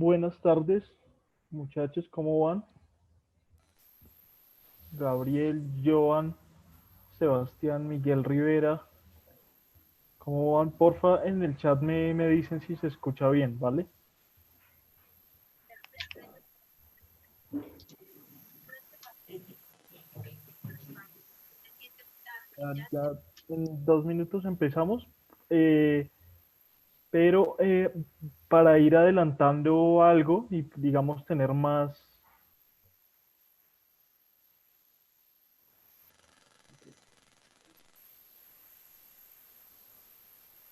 Buenas tardes, muchachos, ¿cómo van? Gabriel, Joan, Sebastián, Miguel Rivera, ¿cómo van? Porfa, en el chat me dicen si se escucha bien, ¿vale? Ya en 2 minutos empezamos, eh, pero para ir adelantando algo y digamos tener más,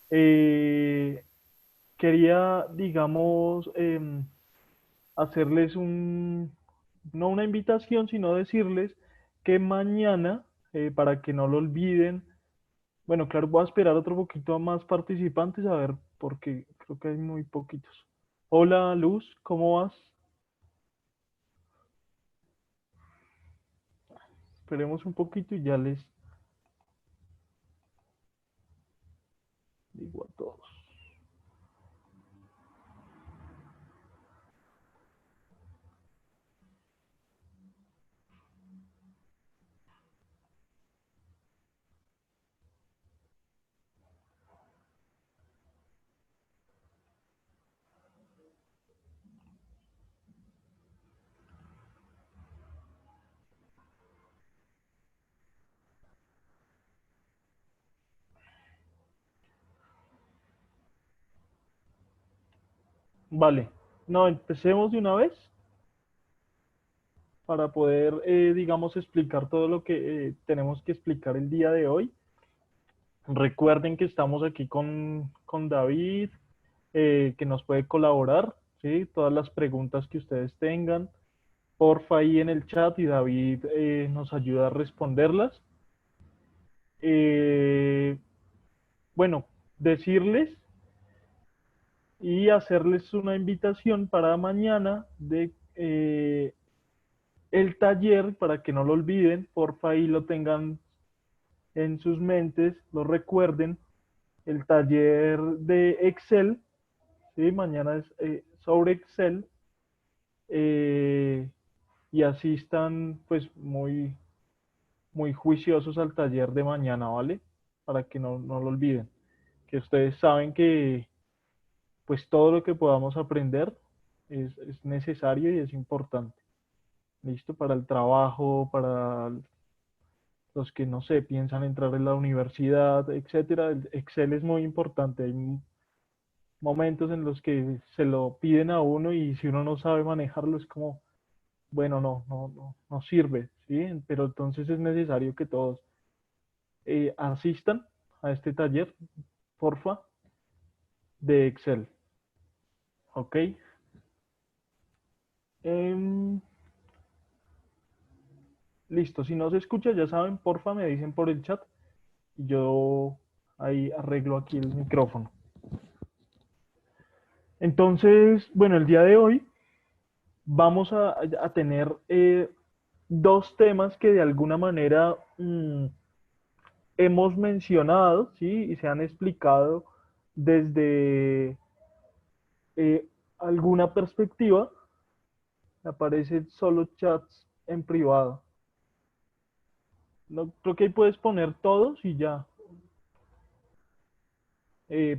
eh, quería, digamos, hacerles no una invitación, sino decirles que mañana, para que no lo olviden, bueno, claro, voy a esperar otro poquito a más participantes, a ver, porque creo que hay muy poquitos. Hola, Luz, ¿cómo vas? Esperemos un poquito y ya les digo a todos. Vale, no, empecemos de una vez para poder, digamos, explicar todo lo que tenemos que explicar el día de hoy. Recuerden que estamos aquí con David, que nos puede colaborar, ¿sí? Todas las preguntas que ustedes tengan, porfa ahí en el chat y David nos ayuda a responderlas. Eh, bueno, decirles y hacerles una invitación para mañana de el taller, para que no lo olviden, porfa ahí lo tengan en sus mentes, lo recuerden, el taller de Excel, ¿sí? Mañana es sobre Excel, eh, y asistan pues muy juiciosos al taller de mañana, ¿vale? Para que no lo olviden, que ustedes saben que pues todo lo que podamos aprender es necesario y es importante. ¿Listo? Para el trabajo, para los que no sé, piensan entrar en la universidad, etcétera. El Excel es muy importante. Hay momentos en los que se lo piden a uno y si uno no sabe manejarlo es como, bueno, no sirve, ¿sí? Pero entonces es necesario que todos asistan a este taller, porfa, de Excel, ¿ok? Em, listo, si no se escucha, ya saben, porfa, me dicen por el chat y yo ahí arreglo aquí el micrófono. Entonces, bueno, el día de hoy vamos a tener dos temas que de alguna manera hemos mencionado, ¿sí? Y se han explicado desde alguna perspectiva. Aparecen solo chats en privado. No, creo que ahí puedes poner todos y ya.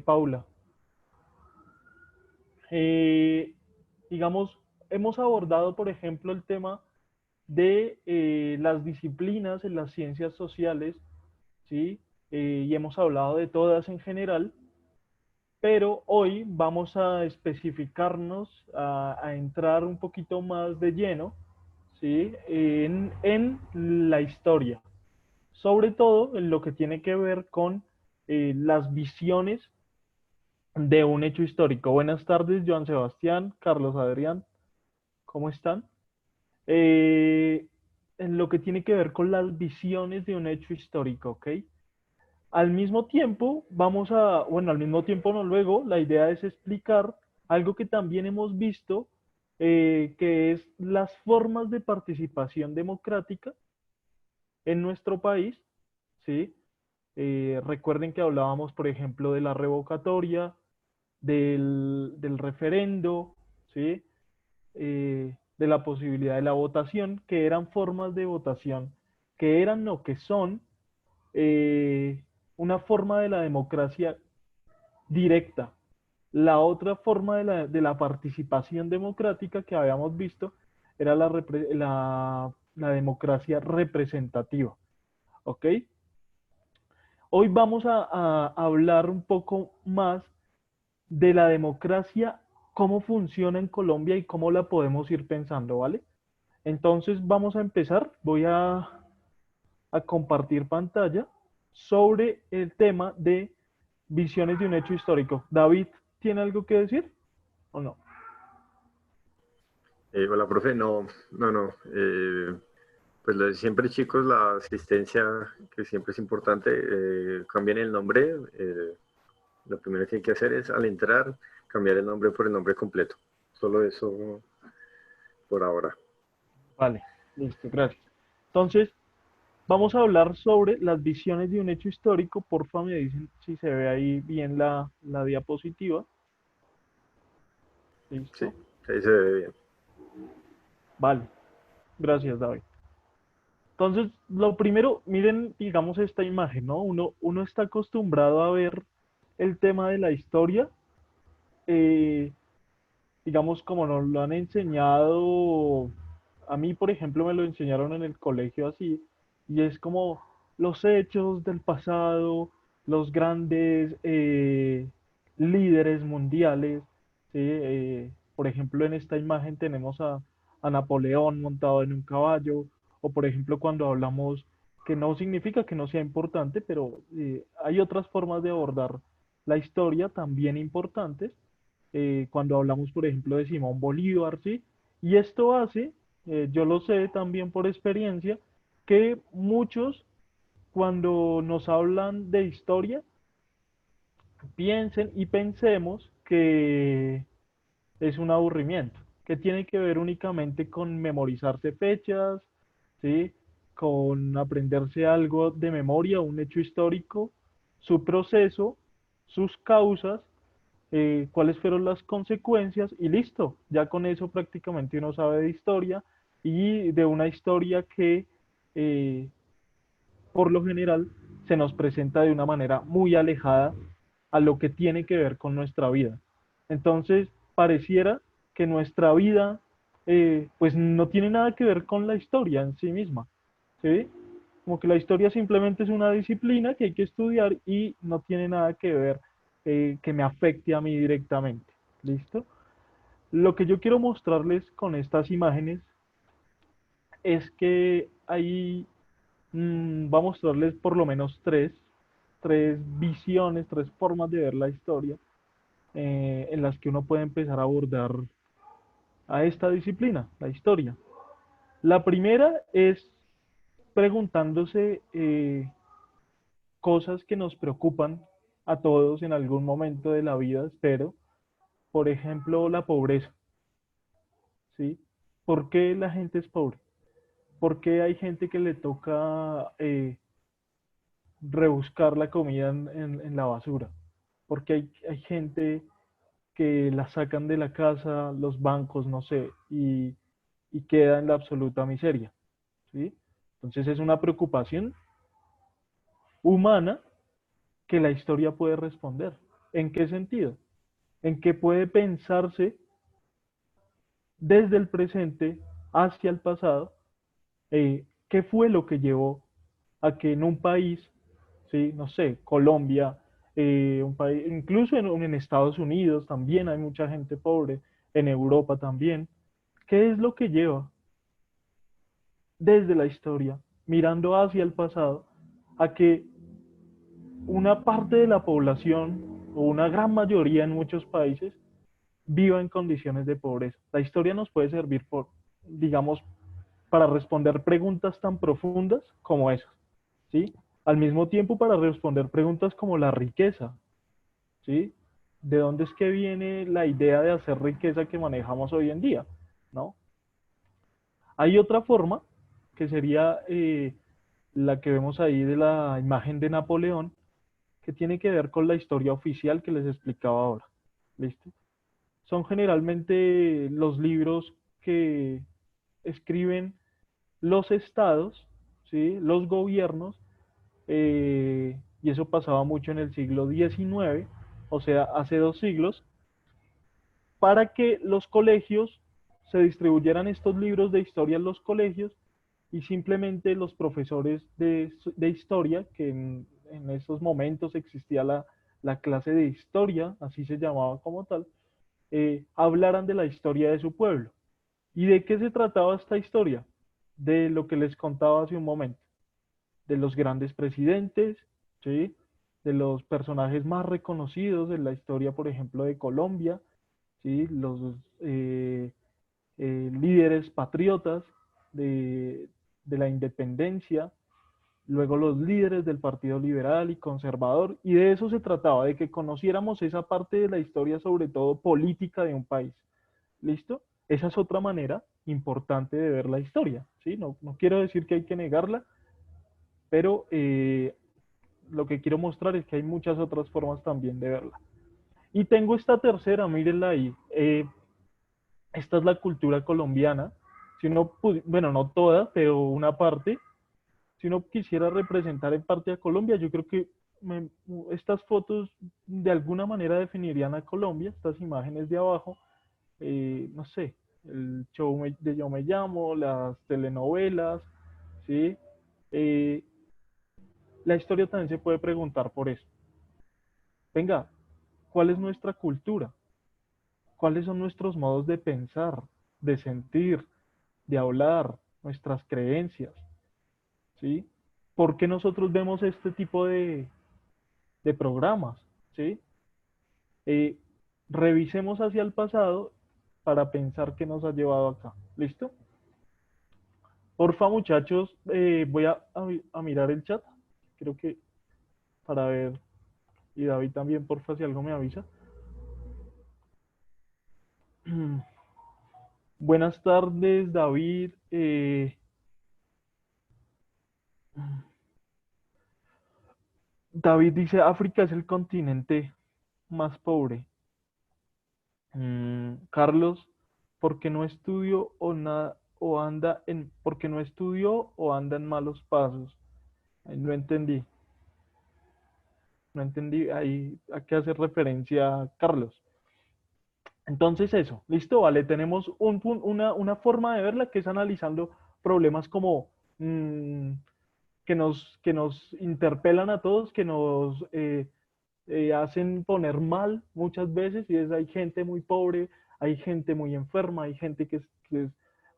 Paula. Eh, digamos, hemos abordado, por ejemplo, el tema de las disciplinas en las ciencias sociales, ¿sí? Y hemos hablado de todas en general, pero hoy vamos a especificarnos, a entrar un poquito más de lleno, ¿sí? En la historia, sobre todo en lo que tiene que ver con las visiones de un hecho histórico. Buenas tardes, Joan Sebastián, Carlos Adrián, ¿cómo están? Eh, en lo que tiene que ver con las visiones de un hecho histórico, ¿ok? Al mismo tiempo, bueno, al mismo tiempo no luego, la idea es explicar algo que también hemos visto, que es las formas de participación democrática en nuestro país, ¿sí? Recuerden que hablábamos, por ejemplo, de la revocatoria, del referendo, ¿sí? De la posibilidad de la votación, que eran formas de votación, que eran o que son una forma de la democracia directa. La otra forma de la participación democrática que habíamos visto era la democracia representativa. ¿Ok? Hoy vamos a hablar un poco más de la democracia, cómo funciona en Colombia y cómo la podemos ir pensando, ¿vale? Entonces vamos a empezar. Voy a compartir pantalla sobre el tema de visiones de un hecho histórico. David, ¿tiene algo que decir o no? Hola, profe. No, no, no. Pues lo de siempre, chicos, la asistencia, que siempre es importante, cambien el nombre. Lo primero que hay que hacer es, al entrar, cambiar el nombre por el nombre completo. Solo eso por ahora. Vale, listo, gracias. Entonces, vamos a hablar sobre las visiones de un hecho histórico. Porfa, me dicen si se ve ahí bien la diapositiva. Sí, Listo. ahí se ve bien. Vale, gracias, David. Entonces, lo primero, miren, digamos, esta imagen, ¿no? Uno está acostumbrado a ver el tema de la historia, eh, digamos, como nos lo han enseñado, a mí, por ejemplo, me lo enseñaron en el colegio así, y es como los hechos del pasado, los grandes líderes mundiales, ¿sí? Por ejemplo, en esta imagen tenemos a Napoleón montado en un caballo, o por ejemplo, cuando hablamos, que no significa que no sea importante, pero hay otras formas de abordar la historia también importantes cuando hablamos, por ejemplo, de Simón Bolívar, ¿sí? Y esto hace, yo lo sé también por experiencia, que muchos cuando nos hablan de historia, piensen y pensemos que es un aburrimiento, que tiene que ver únicamente con memorizarse fechas, ¿sí? Con aprenderse algo de memoria, un hecho histórico, su proceso, sus causas, cuáles fueron las consecuencias y listo, ya con eso prácticamente uno sabe de historia y de una historia que eh, por lo general se nos presenta de una manera muy alejada a lo que tiene que ver con nuestra vida. Entonces, pareciera que nuestra vida pues no tiene nada que ver con la historia en sí misma, ¿sí? Como que la historia simplemente es una disciplina que hay que estudiar y no tiene nada que ver que me afecte a mí directamente. ¿Listo? Lo que yo quiero mostrarles con estas imágenes es que ahí va a mostrarles por lo menos tres visiones, tres formas de ver la historia en las que uno puede empezar a abordar a esta disciplina, la historia. La primera es preguntándose cosas que nos preocupan a todos en algún momento de la vida, espero. Por ejemplo, la pobreza, ¿sí? ¿Por qué la gente es pobre? ¿Por qué hay gente que le toca rebuscar la comida en la basura? ¿Por qué hay gente que la sacan de la casa, los bancos, no sé, y queda en la absoluta miseria? ¿Sí? Entonces es una preocupación humana que la historia puede responder. ¿En qué sentido? En que puede pensarse desde el presente hacia el pasado, qué fue lo que llevó a que en un país, ¿sí? No sé, Colombia, un país, incluso en Estados Unidos también hay mucha gente pobre, en Europa también. ¿Qué es lo que lleva desde la historia, mirando hacia el pasado, a que una parte de la población, o una gran mayoría en muchos países, viva en condiciones de pobreza? La historia nos puede servir por, digamos, para responder preguntas tan profundas como esas, ¿sí? Al mismo tiempo para responder preguntas como la riqueza, ¿sí? ¿De dónde es que viene la idea de hacer riqueza que manejamos hoy en día, ¿no? Hay otra forma, que sería la que vemos ahí de la imagen de Napoleón, que tiene que ver con la historia oficial que les explicaba ahora, ¿listo? son generalmente los libros que escriben los estados, ¿sí? Los gobiernos, y eso pasaba mucho en el siglo XIX, o sea, hace 2 siglos, para que los colegios se distribuyeran estos libros de historia en los colegios y simplemente los profesores de historia, que en esos momentos existía la clase de historia, así se llamaba como tal, hablaran de la historia de su pueblo. ¿Y de qué se trataba esta historia? De lo que les contaba hace un momento, de los grandes presidentes, ¿sí? De los personajes más reconocidos de la historia, por ejemplo, de Colombia, ¿sí? Los eh, líderes patriotas de, de la independencia, luego los líderes del Partido Liberal y Conservador, y de eso se trataba, de que conociéramos esa parte de la historia, sobre todo política de un país. ¿Listo? Esa es otra manera importante de ver la historia, ¿sí? No quiero decir que hay que negarla, pero lo que quiero mostrar es que hay muchas otras formas también de verla. Y tengo esta tercera, mírenla ahí. Esta es la cultura colombiana. Si uno, bueno, no toda, pero una parte. Si uno quisiera representar en parte a Colombia, yo creo que me, estas fotos de alguna manera definirían a Colombia, estas imágenes de abajo, no sé, el show de Yo Me Llamo, las telenovelas, ¿sí? Eh, la historia también se puede preguntar por eso. Venga, ¿cuál es nuestra cultura? ¿Cuáles son nuestros modos de pensar, de sentir, de hablar, nuestras creencias? ¿Sí? ¿Por qué nosotros vemos este tipo de programas? ¿Sí? Eh, revisemos hacia el pasado para pensar qué nos ha llevado acá. ¿Listo? Porfa, muchachos, voy a mirar el chat. Creo que para ver, y David también, porfa, si algo me avisa. Buenas tardes, David. David dice, África es el continente más pobre. Carlos, ¿por qué no estudio o nada o anda en, porque no estudió o anda en malos pasos? Ay, no entendí, no entendí ahí a qué hace referencia Carlos. Entonces eso, listo, vale, tenemos una forma de verla que es analizando problemas como que nos interpelan a todos, que nos hacen poner mal muchas veces, y es hay gente muy pobre, hay gente muy enferma, hay gente que es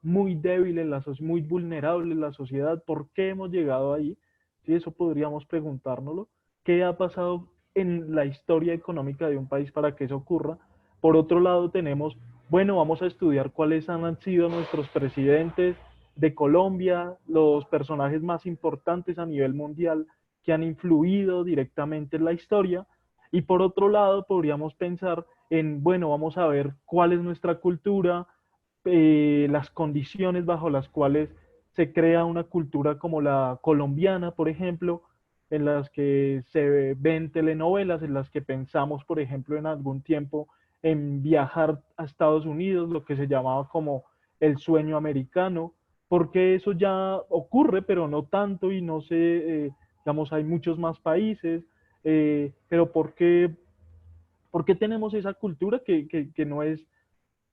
muy débil en la sociedad, muy vulnerable en la sociedad. ¿Por qué hemos llegado ahí? Si eso podríamos preguntárnoslo. ¿Qué ha pasado en la historia económica de un país para que eso ocurra? Por otro lado, tenemos, bueno, vamos a estudiar cuáles han sido nuestros presidentes de Colombia, los personajes más importantes a nivel mundial que han influido directamente en la historia. Y por otro lado, podríamos pensar en, bueno, vamos a ver cuál es nuestra cultura, las condiciones bajo las cuales se crea una cultura como la colombiana, por ejemplo, en las que se ven telenovelas, en las que pensamos, por ejemplo, en algún tiempo en viajar a Estados Unidos, lo que se llamaba como el sueño americano, porque eso ya ocurre, pero no tanto y no sé, digamos, hay muchos más países, pero ¿por qué tenemos esa cultura que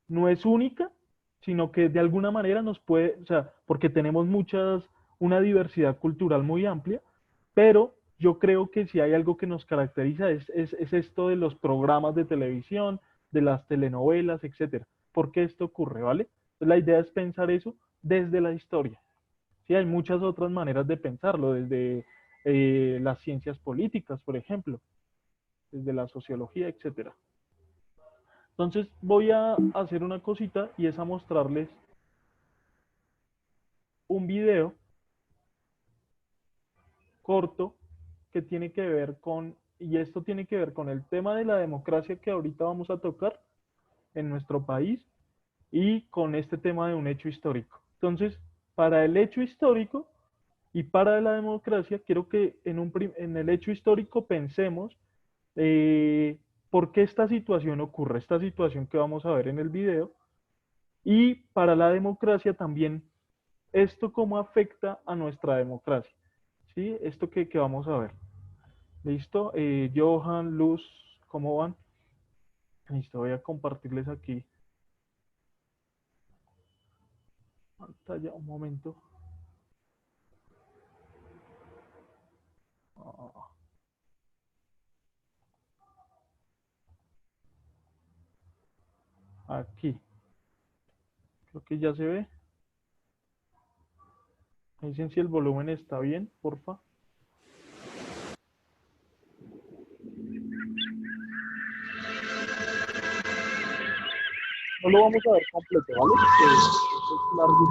no es única, sino que de alguna manera nos puede, o sea, porque tenemos una diversidad cultural muy amplia, pero yo creo que si hay algo que nos caracteriza es esto de los programas de televisión, de las telenovelas, etcétera. ¿Por qué esto ocurre, vale? Entonces, la idea es pensar eso desde la historia. Sí, hay muchas otras maneras de pensarlo, desde las ciencias políticas, por ejemplo, desde la sociología, etcétera. Entonces voy a hacer una cosita y es a mostrarles un video corto que tiene que ver y esto tiene que ver con el tema de la democracia que ahorita vamos a tocar en nuestro país y con este tema de un hecho histórico. Entonces, para el hecho histórico y para la democracia, quiero que en el hecho histórico pensemos, eh, por qué esta situación ocurre, esta situación que vamos a ver en el video, y para la democracia también, esto cómo afecta a nuestra democracia, ¿sí? Esto que vamos a ver. ¿Listo? Johan, Luz, ¿cómo van? Listo, voy a compartirles aquí pantalla un momento. Ah, aquí, creo que ya se ve. Me dicen si el volumen está bien, porfa. No lo vamos a ver completo, ¿vale? Es largo.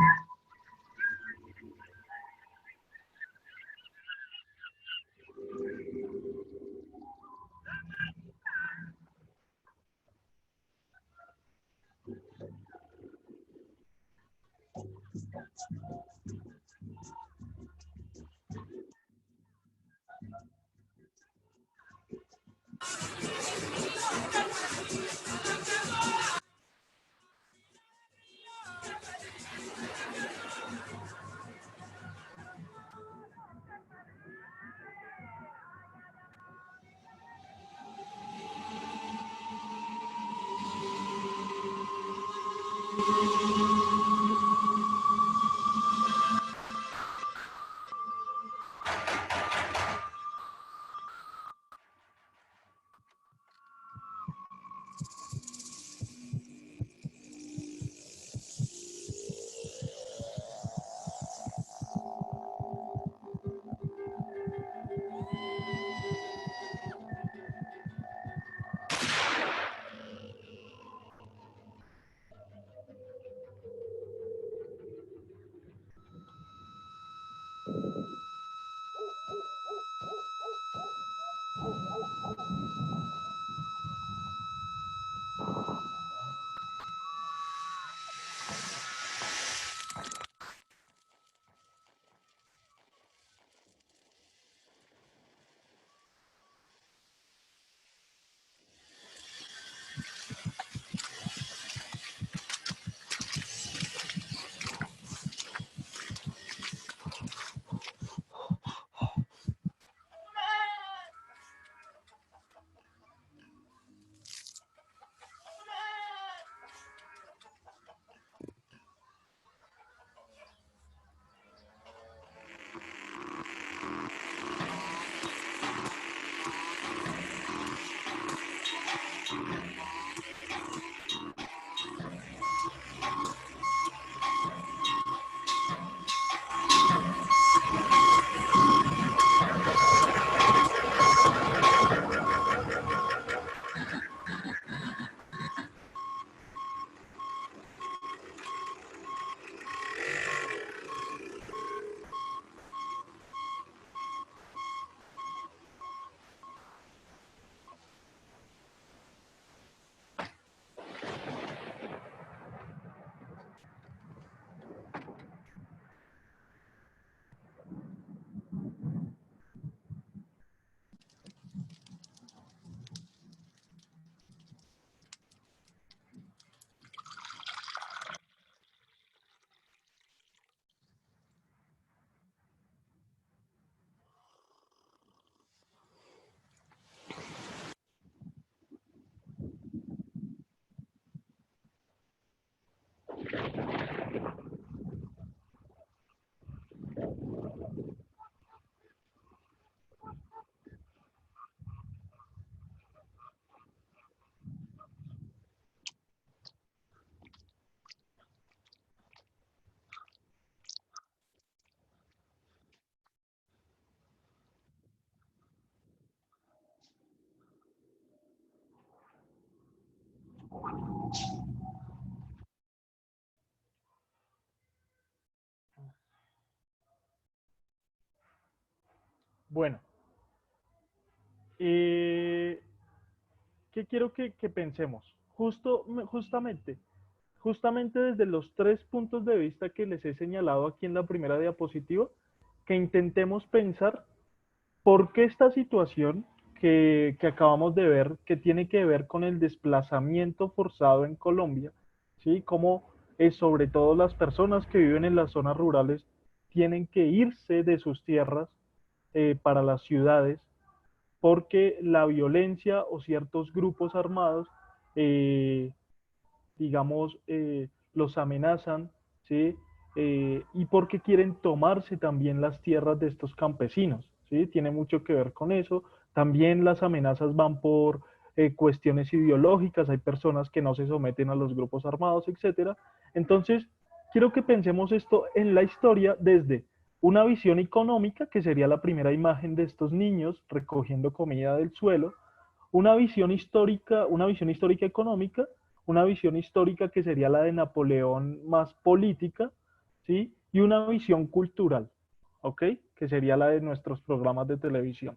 Bueno, eh, ¿qué quiero que pensemos? Justamente desde los tres puntos de vista que les he señalado aquí en la primera diapositiva, que intentemos pensar por qué esta situación que acabamos de ver, que tiene que ver con el desplazamiento forzado en Colombia, ¿sí? Cómo sobre todo las personas que viven en las zonas rurales tienen que irse de sus tierras para las ciudades porque la violencia o ciertos grupos armados, eh, digamos, los amenazan, ¿sí? Y porque quieren tomarse también las tierras de estos campesinos, ¿sí? Tiene mucho que ver con eso. También las amenazas van por cuestiones ideológicas, hay personas que no se someten a los grupos armados, etcétera. Entonces, quiero que pensemos esto en la historia desde una visión económica, que sería la primera imagen de estos niños recogiendo comida del suelo, una visión histórica económica, una visión histórica que sería la de Napoleón más política, ¿sí? Y una visión cultural, ¿ok? Que sería la de nuestros programas de televisión.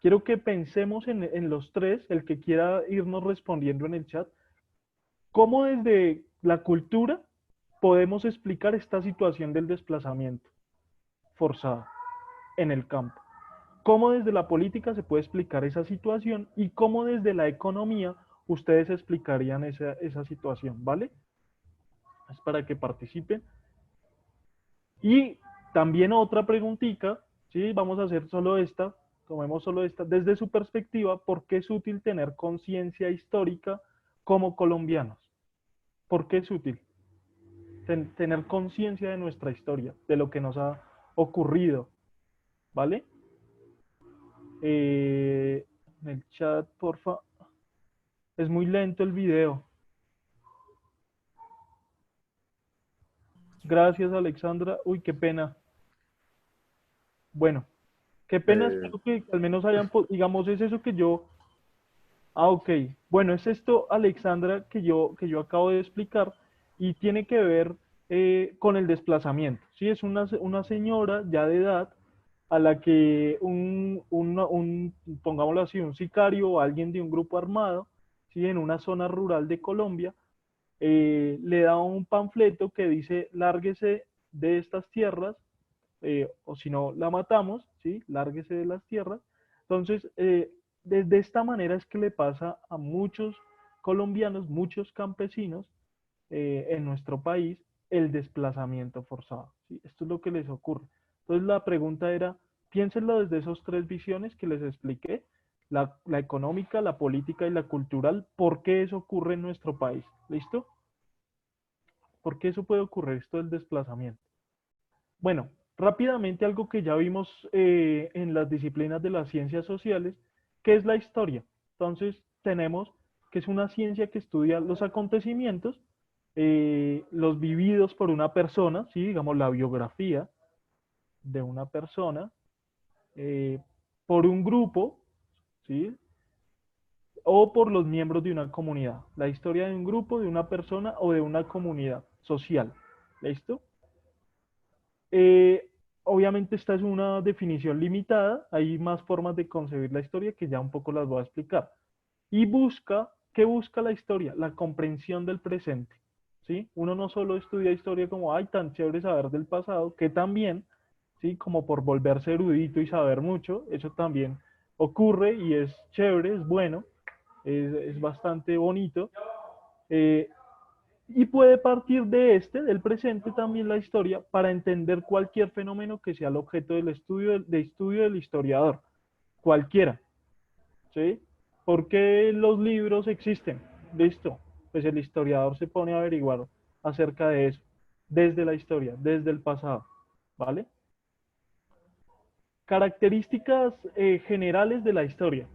Quiero que pensemos en los tres, el que quiera irnos respondiendo en el chat, cómo desde la cultura podemos explicar esta situación del desplazamiento forzado en el campo. Cómo desde la política se puede explicar esa situación y cómo desde la economía ustedes explicarían esa situación, ¿vale? Es para que participen. Y también otra preguntita, ¿sí? Vamos a hacer solo esta, tomemos solo esta. Desde su perspectiva, ¿por qué es útil tener conciencia histórica como colombianos? ¿Por qué es útil tener conciencia de nuestra historia, de lo que nos ha ocurrido, ¿vale? En el chat, porfa. Es muy lento el video. Gracias, Alexandra. Uy, qué pena. Bueno, qué pena. Eh, Espero que al menos hayan, digamos, es eso que yo. Ah, ok. Bueno, es esto, Alexandra, que yo acabo de explicar y tiene que ver con el desplazamiento. Sí, es una señora ya de edad a la que pongámoslo así, un sicario o alguien de un grupo armado, ¿sí? En una zona rural de Colombia, le da un panfleto que dice, lárguese de estas tierras, o si no, la matamos, ¿sí? Lárguese de las tierras. Entonces, desde esta manera es que le pasa a muchos colombianos, muchos campesinos en nuestro país, el desplazamiento forzado, ¿sí? Esto es lo que les ocurre. Entonces, la pregunta era, piénsenlo desde esos tres visiones que les expliqué, la económica, la política y la cultural, ¿por qué eso ocurre en nuestro país? ¿Listo? ¿Por qué eso puede ocurrir, esto del desplazamiento? Bueno, rápidamente algo que ya vimos en las disciplinas de las ciencias sociales, que es la historia. Entonces, tenemos que es una ciencia que estudia los acontecimientos, los vividos por una persona, ¿sí? Digamos la biografía de una persona, eh, por un grupo, ¿sí? O por los miembros de una comunidad. La historia de un grupo, de una persona o de una comunidad social. ¿Listo? Eh, Obviamente esta es una definición limitada, hay más formas de concebir la historia que ya un poco las voy a explicar. Y ¿qué busca la historia? La comprensión del presente, ¿sí? Uno no solo estudia historia como, ay, tan chévere saber del pasado, que también, ¿sí? Como por volverse erudito y saber mucho, eso también ocurre y es chévere, es bueno, es bastante bonito, eh, y puede partir de del presente también la historia, para entender cualquier fenómeno que sea el objeto del estudio, de estudio del historiador, cualquiera, ¿sí? ¿Por qué los libros existen? Listo, pues el historiador se pone a averiguar acerca de eso, desde la historia, desde el pasado, ¿vale? Características generales de la historia.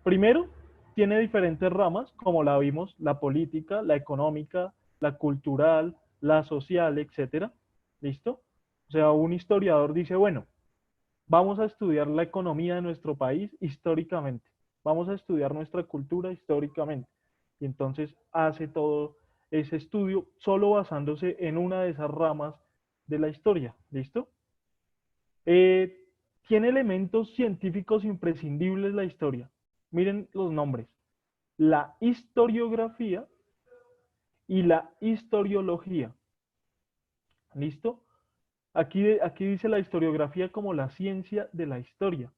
Primero, tiene diferentes ramas, como la vimos, la política, la económica, la cultural, la social, etcétera. ¿Listo? O sea, un historiador dice, bueno, vamos a estudiar la economía de nuestro país históricamente, vamos a estudiar nuestra cultura históricamente. Y entonces hace todo ese estudio solo basándose en una de esas ramas de la historia. ¿Listo? Eh, Tiene elementos científicos imprescindibles la historia. Miren los nombres: la historiografía y la historiología. ¿Listo? Aquí dice la historiografía como la ciencia de la historia.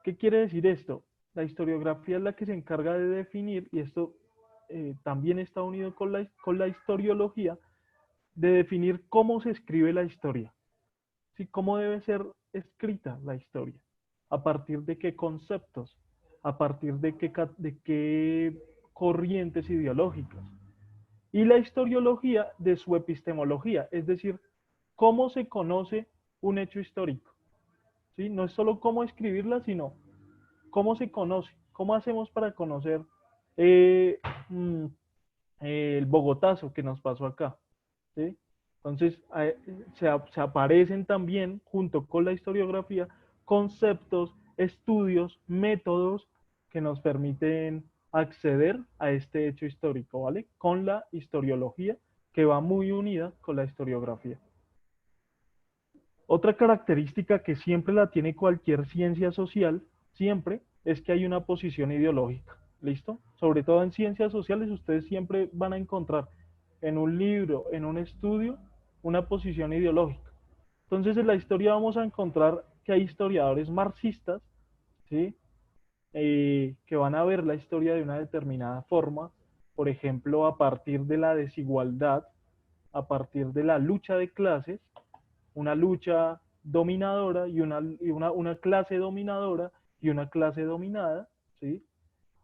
¿Qué quiere decir esto? La historiografía es la que se encarga de definir, y esto también está unido con la historiología, de definir cómo se escribe la historia, ¿sí? Cómo debe ser escrita la historia, a partir de qué conceptos, a partir de qué corrientes ideológicas. Y la historiología de su epistemología, es decir, cómo se conoce un hecho histórico. ¿Sí? No es solo cómo escribirla, sino cómo se conoce, cómo hacemos para conocer eh, mm, el Bogotazo que nos pasó acá. ¿Sí? Entonces, se aparecen también, junto con la historiografía, conceptos, estudios, métodos que nos permiten acceder a este hecho histórico, ¿vale? Con la historiología, que va muy unida con la historiografía. Otra característica que siempre la tiene cualquier ciencia social, siempre, es que hay una posición ideológica. ¿Listo? Sobre todo en ciencias sociales, ustedes siempre van a encontrar en un libro, en un estudio, una posición ideológica. Entonces, en la historia vamos a encontrar que hay historiadores marxistas, ¿sí? Que van a ver la historia de una determinada forma, por ejemplo, a partir de la desigualdad, a partir de la lucha de clases, una lucha dominadora una clase dominadora y una clase dominada, ¿sí?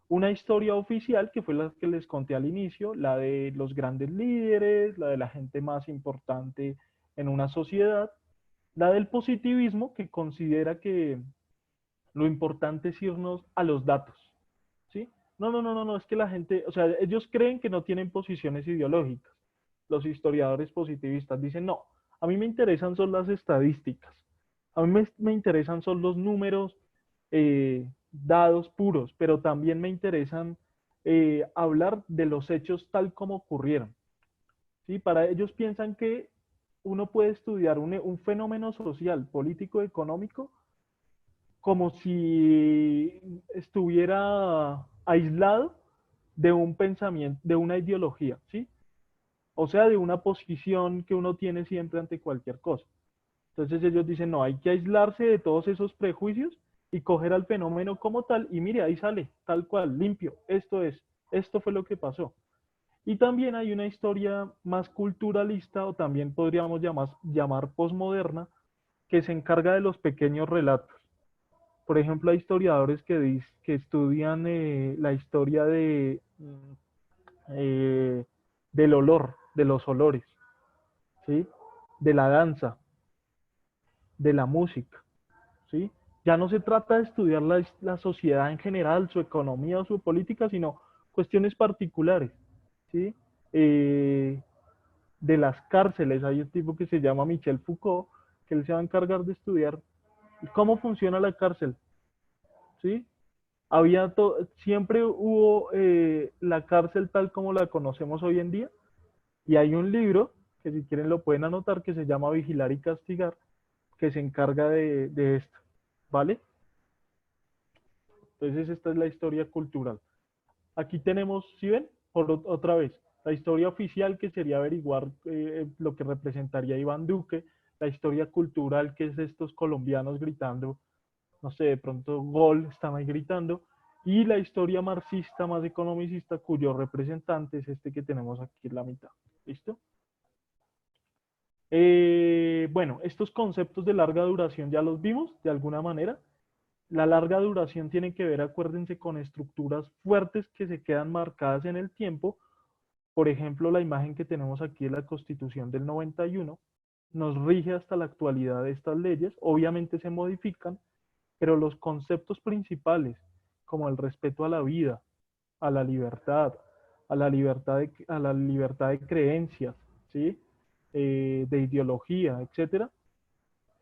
Una historia oficial, que fue la que les conté al inicio, la de los grandes líderes, la de la gente más importante en una sociedad, la del positivismo, que considera que lo importante es irnos a los datos, ¿sí? No, es que la gente, o sea, ellos creen que no tienen posiciones ideológicas. Los historiadores positivistas dicen, no, a mí me interesan son las estadísticas, a mí me interesan son los números dados puros, pero también me interesan hablar de los hechos tal como ocurrieron, ¿sí? Para ellos piensan que uno puede estudiar un fenómeno social, político, económico, como si estuviera aislado de un pensamiento, de una ideología, ¿sí? O sea, de una posición que uno tiene siempre ante cualquier cosa. Entonces ellos dicen, no, hay que aislarse de todos esos prejuicios y coger al fenómeno como tal, y mire, ahí sale, tal cual, limpio, esto fue lo que pasó. Y también hay una historia más culturalista, o también podríamos llamar posmoderna, que se encarga de los pequeños relatos. Por ejemplo, hay historiadores que estudian la historia eh, del olor, de los olores, ¿sí? De la danza, de la música, ¿sí? Ya no se trata de estudiar la sociedad en general, su economía o su política, sino cuestiones particulares, ¿sí? Eh, de las cárceles, hay un tipo que se llama Michel Foucault, que él se va a encargar de estudiar cómo funciona la cárcel, ¿sí? Siempre hubo la cárcel tal como la conocemos hoy en día, y hay un libro que si quieren lo pueden anotar, que se llama Vigilar y Castigar, que se encarga de esto, ¿vale? Entonces esta es la historia cultural. Aquí tenemos, ¿sí ven? Otra vez, la historia oficial, que sería averiguar lo que representaría Iván Duque, la historia cultural, que es estos colombianos gritando, no sé, de pronto gol, están ahí gritando, y la historia marxista más economicista, cuyo representante es este que tenemos aquí en la mitad. ¿Listo? Bueno, estos conceptos de larga duración ya los vimos de alguna manera. La larga duración tiene que ver, acuérdense, con estructuras fuertes que se quedan marcadas en el tiempo. Por ejemplo, la imagen que tenemos aquí de la Constitución del 91 nos rige hasta la actualidad de estas leyes. Obviamente se modifican, pero los conceptos principales, como el respeto a la vida, a la libertad, a la libertad de creencias, ¿sí? De ideología, etcétera,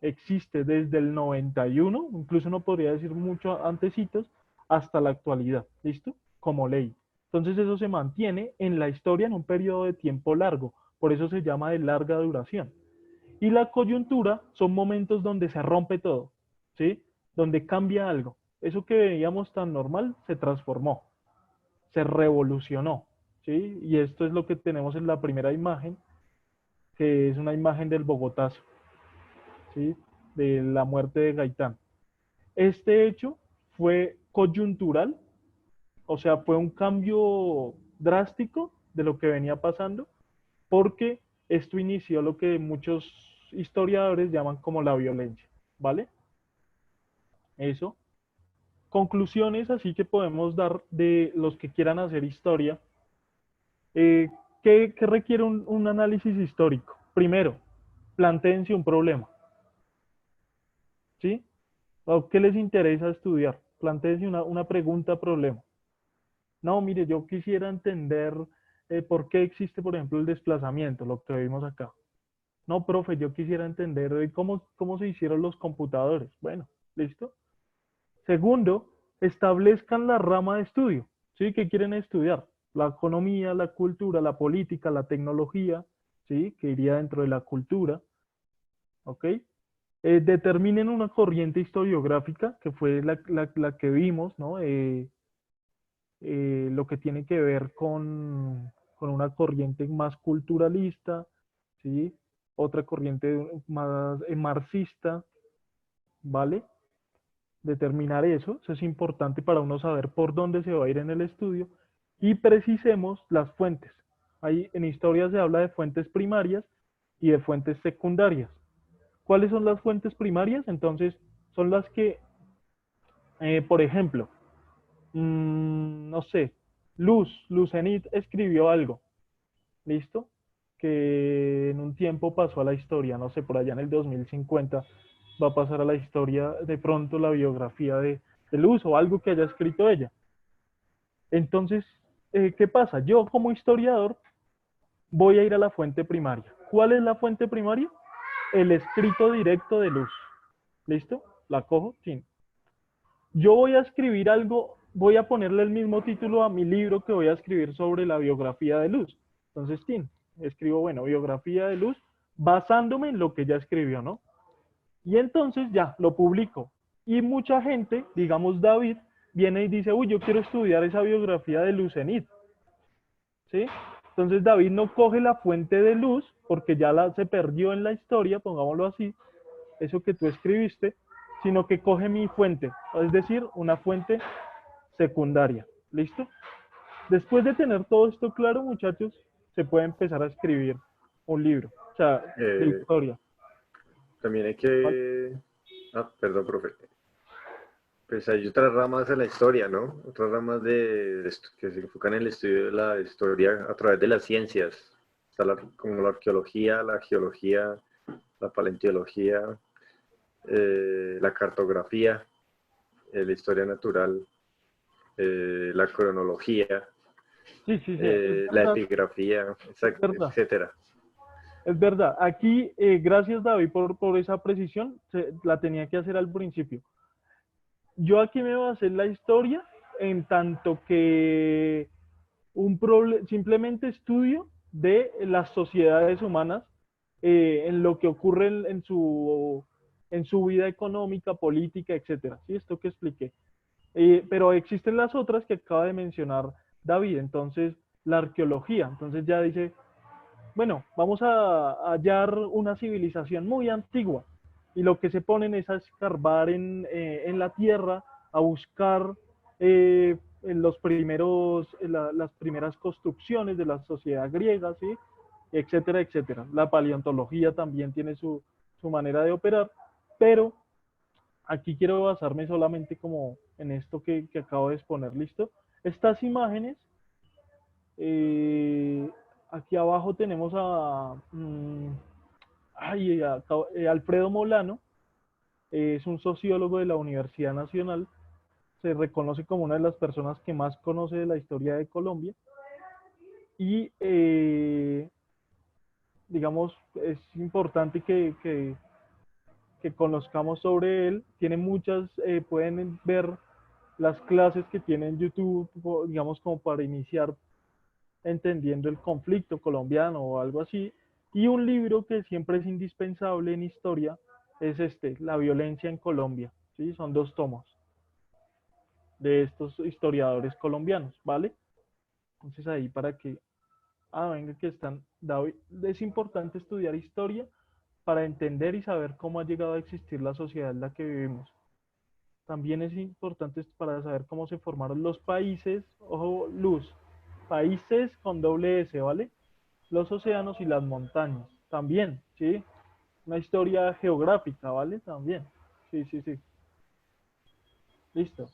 existe desde el 91, incluso no podría decir mucho antecitos, hasta la actualidad, ¿listo? Como ley. Entonces eso se mantiene en la historia en un periodo de tiempo largo, por eso se llama de larga duración. Y la coyuntura son momentos donde se rompe todo, ¿sí? Donde cambia algo. Eso que veíamos tan normal se transformó, se revolucionó, ¿sí? Y esto es lo que tenemos en la primera imagen, que es una imagen del Bogotazo, ¿sí? De la muerte de Gaitán. Este hecho fue coyuntural, o sea, fue un cambio drástico de lo que venía pasando, porque esto inició lo que muchos historiadores llaman como la violencia, ¿vale? Eso. Conclusiones así que podemos dar de los que quieran hacer historia. Eh, ¿Qué requiere un análisis histórico? Primero, plantéense un problema, ¿sí? ¿O qué les interesa estudiar? Plantéense una pregunta, problema. No, mire, yo quisiera entender por qué existe, por ejemplo, el desplazamiento, lo que vimos acá. No, profe, yo quisiera entender cómo se hicieron los computadores. Bueno, ¿listo? Segundo, establezcan la rama de estudio. ¿Sí? ¿Qué quieren estudiar? La economía, la cultura, la política, la tecnología, ¿sí? Que iría dentro de la cultura, ¿ok? Determinen una corriente historiográfica, que fue la que vimos, ¿no? Lo que tiene que ver con una corriente más culturalista, ¿sí? Otra corriente más marxista, ¿vale? Determinar eso es importante para uno saber por dónde se va a ir en el estudio y precisemos las fuentes. Ahí en historia se habla de fuentes primarias y de fuentes secundarias. ¿Cuáles son las fuentes primarias? Entonces, son las que, por ejemplo, no sé, Lucenit escribió algo, ¿listo? Que en un tiempo pasó a la historia, no sé, por allá en el 2050 va a pasar a la historia de pronto la biografía de Luz o algo que haya escrito ella. Entonces, ¿qué pasa? Yo como historiador voy a ir a la fuente primaria. ¿Cuál es la fuente primaria? El escrito directo de Luz. ¿Listo? La cojo, sí. Yo voy a escribir algo, voy a ponerle el mismo título a mi libro que voy a escribir sobre la biografía de Luz. Entonces, Tim, escribo, bueno, biografía de Luz, basándome en lo que ya escribió, ¿no? Y entonces ya, lo publico. Y mucha gente, digamos David, viene y dice, uy, yo quiero estudiar esa biografía de Lucenit, ¿sí? Entonces David no coge la fuente de Luz, porque ya se perdió en la historia, pongámoslo así, eso que tú escribiste, sino que coge mi fuente, es decir, una fuente secundaria. ¿Listo? Después de tener todo esto claro, muchachos, se puede empezar a escribir un libro, o sea, de Eh, historia. también hay ¿Vale? que... Ah, perdón, profe. Pues hay otras ramas de la historia, ¿no? Otras ramas que se enfocan en el estudio de la historia a través de las ciencias. Está como la arqueología, la geología, la paleontología, la cartografía, la historia natural, la cronología, Sí, sí, sí, la epigrafía, es verdad. etcétera. Es verdad. Aquí, gracias David por esa precisión, la tenía que hacer al principio. Yo aquí me basé en la historia en tanto que simplemente estudio de las sociedades humanas en lo que ocurre en su vida económica, política, etcétera. ¿Sí? Esto que expliqué. Pero existen las otras que acaba de mencionar David. Entonces, la arqueología. Entonces ya dice, bueno, vamos a hallar una civilización muy antigua y lo que se ponen es a escarbar en la tierra, a buscar en las primeras construcciones de la sociedad griega, ¿sí? Etcétera, etcétera. La paleontología también tiene su manera de operar, pero aquí quiero basarme solamente como en esto que acabo de exponer, ¿listo? Estas imágenes eh, aquí abajo tenemos Alfredo Molano, es un sociólogo de la Universidad Nacional, se reconoce como una de las personas que más conoce de la historia de Colombia y digamos es importante que conozcamos sobre él, tiene pueden ver las clases que tiene en YouTube, digamos como para iniciar entendiendo el conflicto colombiano o algo así. Y un libro que siempre es indispensable en historia es La violencia en Colombia. ¿Sí? Son 2 tomos de estos historiadores colombianos, ¿vale? Entonces ahí para que, venga que están, David, es importante estudiar historia para entender y saber cómo ha llegado a existir la sociedad en la que vivimos. también es importante para saber cómo se formaron los países, ojo, luz, países con doble S, ¿vale? Los océanos y las montañas, también, ¿sí? Una historia geográfica, ¿vale? También, sí, sí, sí. Listo,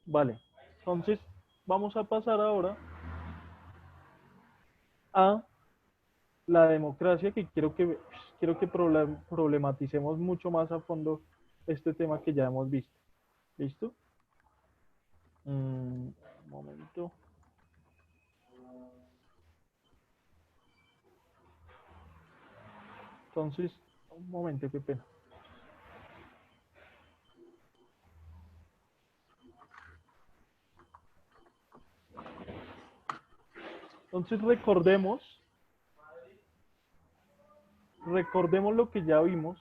vale. Entonces, vamos a pasar ahora a la democracia, que quiero que problematicemos mucho más a fondo este tema que ya hemos visto. ¿Listo? Un momento. Entonces, un momento, qué pena. Entonces, recordemos lo que ya vimos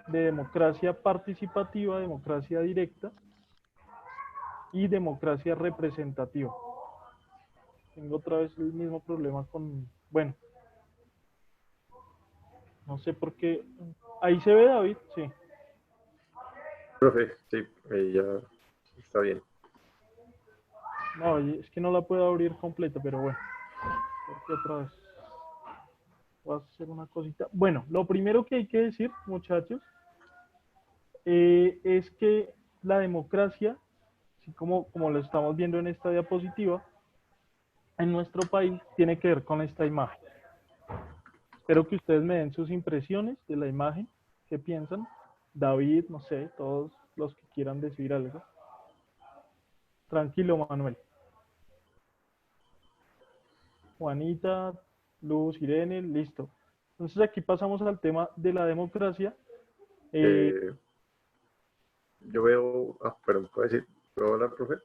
de democracia participativa, democracia directa y democracia representativa. Tengo otra vez el mismo problema con, bueno, no sé por qué. Ahí se ve, David, sí. Profe, sí, ya está bien. No, es que no la puedo abrir completa, pero bueno, porque otra vez voy a hacer una cosita. Bueno, lo primero que hay que decir, muchachos, es que la democracia, así como lo estamos viendo en esta diapositiva, en nuestro país tiene que ver con esta imagen. Espero que ustedes me den sus impresiones de la imagen, qué piensan. David, no sé, todos los que quieran decir algo. Tranquilo, Manuel. Juanita, Luz, Irene, listo. Entonces aquí pasamos al tema de la democracia. Eh, yo veo, perdón, ¿puedo decir? ¿Puedo hablar, profe?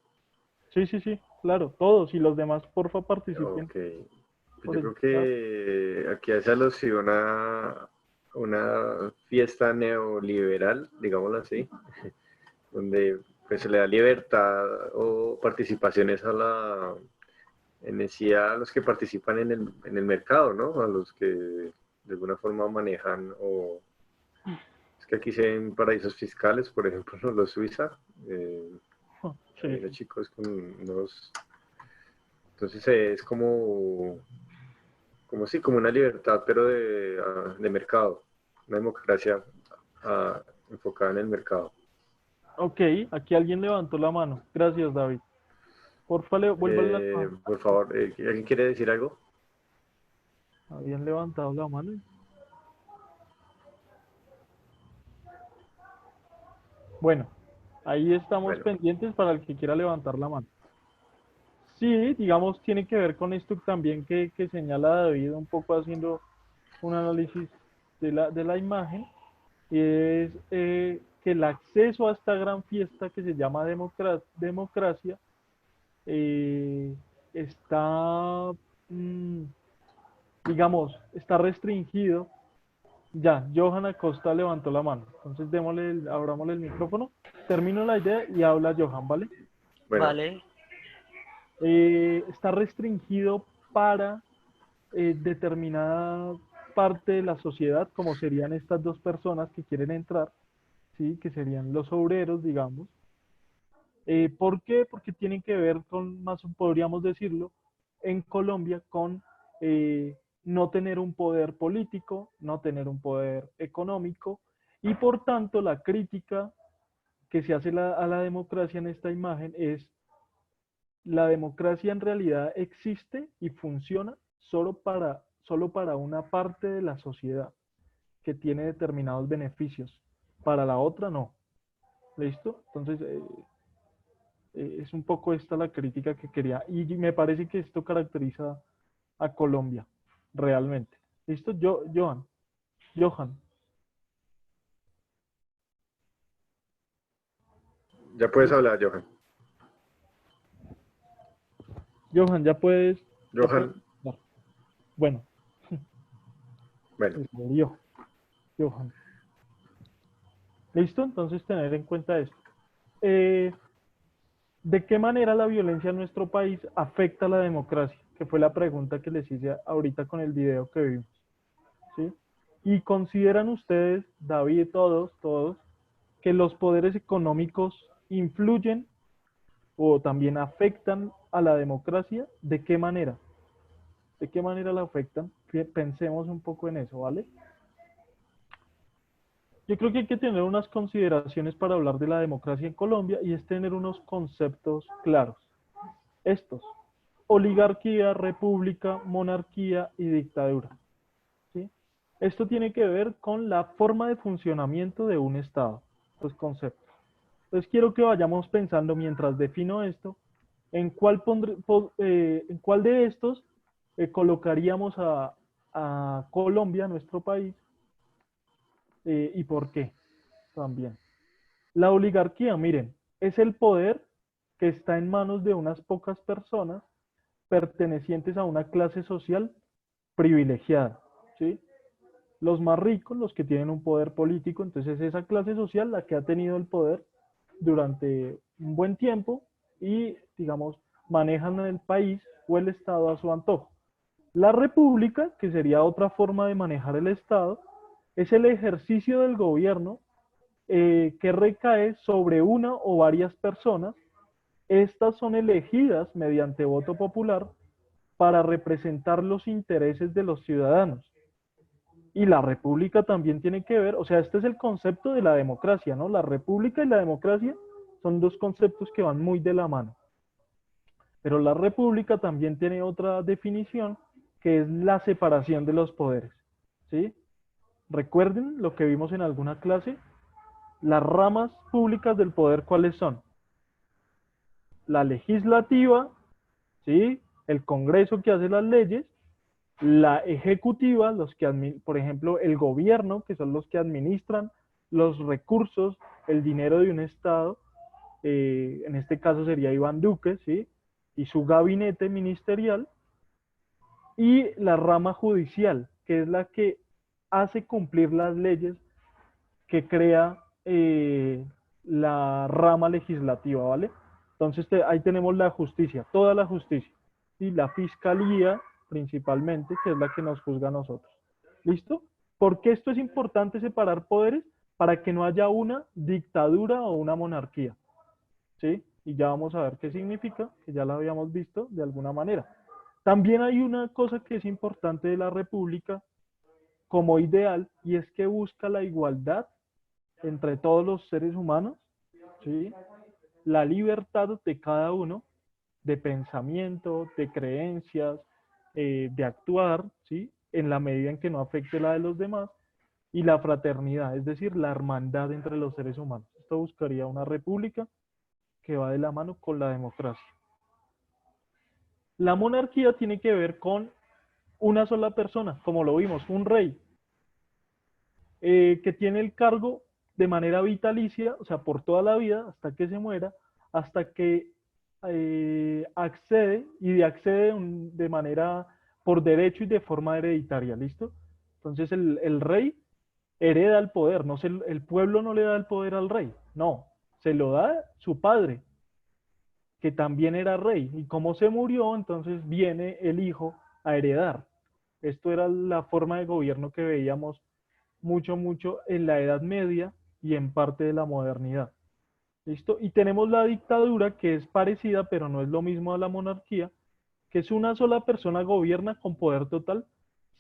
Sí, sí, sí, claro, todos y los demás, porfa, participen Ok. Pues por yo el creo chat. que aquí se alusió una fiesta neoliberal, digámoslo así, donde pues, se le da libertad o participaciones a los que participan en el mercado, ¿no? A los que de alguna forma manejan o es que aquí se ven paraísos fiscales, por ejemplo, los Suiza. Hay Sí, unos chicos con unos. Entonces es como sí, como una libertad, pero de mercado, una democracia enfocada en el mercado. ok, aquí alguien levantó la mano. Gracias, David. Porfa, vuelvan la mano. Por favor, ¿alguien quiere decir algo? Habían levantado la mano. Bueno, ahí estamos Bueno, pendientes para el que quiera levantar la mano. Sí, digamos, tiene que ver con esto también que señala David, un poco haciendo un análisis de la imagen, y es que el acceso a esta gran fiesta que se llama democracia eh, está, mm, digamos, está restringido. Ya, Johan Acosta levantó la mano, entonces abrámosle el micrófono, termino la idea y habla Johan, ¿vale? bueno, Vale, Está restringido para determinada parte de la sociedad, como serían estas dos personas que quieren entrar, ¿sí? Que serían los obreros, digamos. ¿Por qué? Porque tienen que ver con, más podríamos decirlo, en Colombia con no tener un poder político, no tener un poder económico, y por tanto la crítica que se hace a la democracia en esta imagen es: la democracia en realidad existe y funciona solo para una parte de la sociedad que tiene determinados beneficios. Para la otra no. ¿Listo? Entonces, es un poco esta la crítica que quería. Y me parece que esto caracteriza a Colombia, realmente. ¿Listo? Johan, ya puedes hablar, Johan. Johan, ya puedes. Johan, No. Bueno, bueno, se murió, Johan. ¿Listo? Entonces, tener en cuenta esto. Eh, ¿De qué manera la violencia en nuestro país afecta a la democracia? Que fue la pregunta que les hice ahorita con el video que vimos. ¿Sí? Y consideran ustedes, David, todos, que los poderes económicos influyen o también afectan a la democracia. ¿De qué manera? ¿De qué manera la afectan? Pensemos un poco en eso, ¿vale? Yo creo que hay que tener unas consideraciones para hablar de la democracia en Colombia y es tener unos conceptos claros. Estos: oligarquía, república, monarquía y dictadura. ¿Sí? Esto tiene que ver con la forma de funcionamiento de un Estado, los conceptos. Entonces quiero que vayamos pensando mientras defino esto, en cuál de estos colocaríamos a Colombia, nuestro país, y por qué también. La oligarquía, miren, es el poder que está en manos de unas pocas personas pertenecientes a una clase social privilegiada, ¿sí? Los más ricos, los que tienen un poder político, entonces esa clase social la que ha tenido el poder durante un buen tiempo y, digamos, manejan el país o el Estado a su antojo. La república, que sería otra forma de manejar el Estado, es el ejercicio del gobierno que recae sobre una o varias personas. Estas son elegidas mediante voto popular para representar los intereses de los ciudadanos. Y la república también tiene que ver, o sea, este es el concepto de la democracia, ¿no? La república y la democracia son dos conceptos que van muy de la mano. Pero la república también tiene otra definición, que es la separación de los poderes, ¿sí? Recuerden lo que vimos en alguna clase, las ramas públicas del poder, ¿cuáles son? La legislativa, ¿sí? El Congreso que hace las leyes, la ejecutiva, los que, por ejemplo, el gobierno, que son los que administran los recursos, el dinero de un Estado, en este caso sería Iván Duque, ¿sí? Y su gabinete ministerial, y la rama judicial, que es la que hace cumplir las leyes que crea la rama legislativa, ¿vale? Entonces ahí tenemos la justicia, toda la justicia, y la fiscalía principalmente, que es la que nos juzga a nosotros. ¿Listo? ¿Por qué esto es importante separar poderes? Para que no haya una dictadura o una monarquía, ¿sí? Y ya vamos a ver qué significa, que ya la habíamos visto de alguna manera. También hay una cosa que es importante de la república como ideal, y es que busca la igualdad entre todos los seres humanos, ¿sí? La libertad de cada uno, de pensamiento, de creencias, de actuar, ¿sí? En la medida en que no afecte la de los demás, y la fraternidad, es decir, la hermandad entre los seres humanos. Esto buscaría una república que va de la mano con la democracia. La monarquía tiene que ver con una sola persona, como lo vimos, un rey, que tiene el cargo de manera vitalicia, o sea, por toda la vida, hasta que se muera, hasta que accede, y accede de manera por derecho y de forma hereditaria, ¿listo? Entonces el rey hereda el poder, no el pueblo no le da el poder al rey, no, se lo da su padre, que también era rey, y como se murió, entonces viene el hijo a heredar. Esto era la forma de gobierno que veíamos mucho en la Edad Media y en parte de la modernidad. ¿Listo? Y tenemos la dictadura, que es parecida, pero no es lo mismo a la monarquía, que es una sola persona gobierna con poder total,